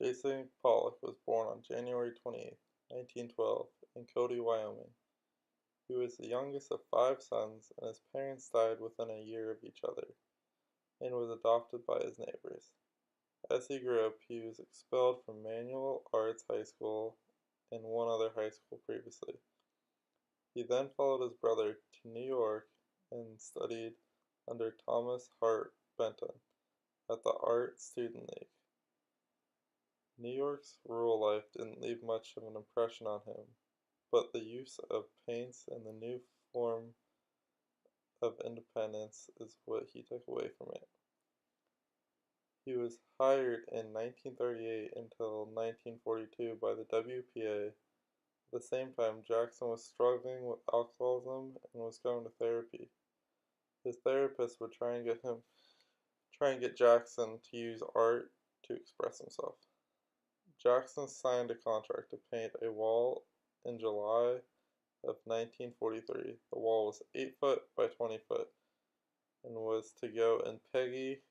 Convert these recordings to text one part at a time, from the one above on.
Jason Pollock was born on January 28, 1912, in Cody, Wyoming. He was the youngest of 5 sons, and his parents died within a year of each other, and was adopted by his neighbors. As he grew up, he was expelled from Manual Arts High School and one other high school previously. He then followed his brother to New York and studied under Thomas Hart Benton at the Art Student League. New York's rural life didn't leave much of an impression on him, but the use of paints and the new form of independence is what he took away from it. He was hired in 1938 until 1942 by the WPA. At the same time, Jackson was struggling with alcoholism and was going to therapy. His therapist would try and get Jackson to use art to express himself. Jackson signed a contract to paint a wall in July of 1943. The wall was 8 foot by 20 foot and was to go in Peggy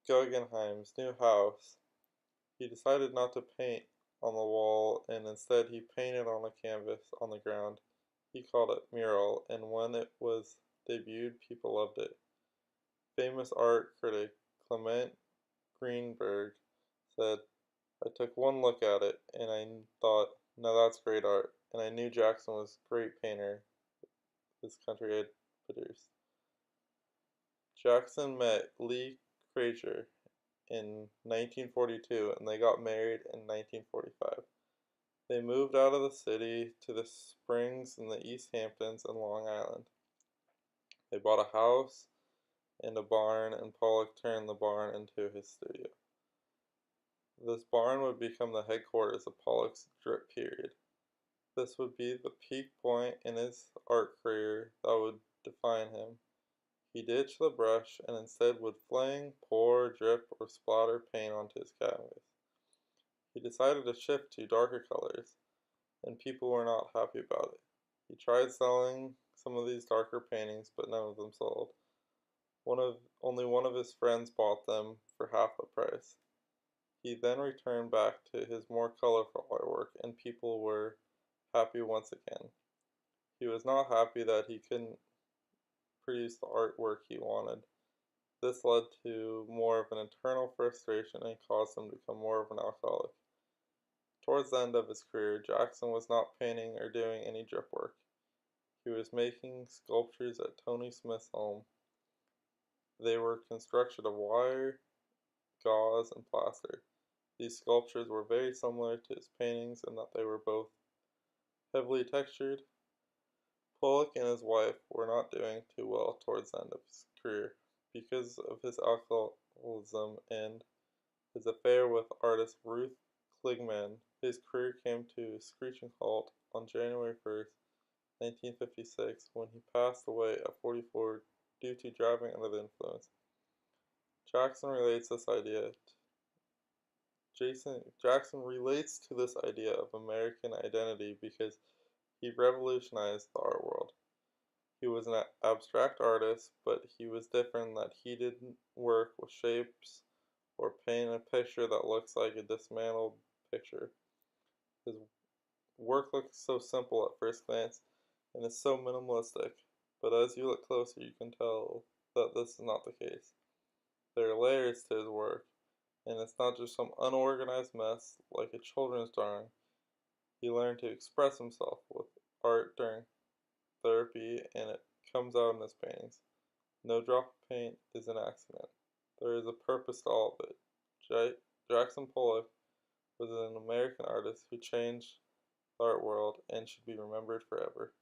Guggenheim's new house. He decided not to paint on the wall, and instead he painted on a canvas on the ground. He called it Mural, and when it was debuted, people loved it. Famous art critic Clement Greenberg said, "I took one look at it, and I thought, now that's great art, and I knew Jackson was a great painter this country had produced." Jackson met Lee Krager in 1942, and they got married in 1945. They moved out of the city to the Springs in the East Hamptons and Long Island. They bought a house and a barn, and Pollock turned the barn into his studio. This barn would become the headquarters of Pollock's drip period. This would be the peak point in his art career that would define him. He ditched the brush and instead would fling, pour, drip, or splatter paint onto his canvas. He decided to shift to darker colors, and people were not happy about it. He tried selling some of these darker paintings, but none of them sold. Only one of his friends bought them for half the price. He then returned back to his more colorful artwork, and people were happy once again. He was not happy that he couldn't produce the artwork he wanted. This led to more of an internal frustration and caused him to become more of an alcoholic. Towards the end of his career, Jackson was not painting or doing any drip work. He was making sculptures at Tony Smith's home. They were constructed of wire, gauze, and plaster. These sculptures were very similar to his paintings in that they were both heavily textured. Pollock and his wife were not doing too well towards the end of his career because of his alcoholism and his affair with artist Ruth Kligman. His career came to a screeching halt on January 1st, 1956, when he passed away at 44 due to driving under the influence. Jackson relates to this idea of American identity because he revolutionized the art world. He was an abstract artist, but he was different in that he didn't work with shapes or paint a picture that looks like a dismantled picture. His work looks so simple at first glance and is so minimalistic, but as you look closer you can tell that this is not the case. There are layers to his work, and it's not just some unorganized mess like a children's drawing. He learned to express himself with art during therapy, and it comes out in his paintings. No drop of paint is an accident. There is a purpose to all of it. Jackson Pollock was an American artist who changed the art world and should be remembered forever.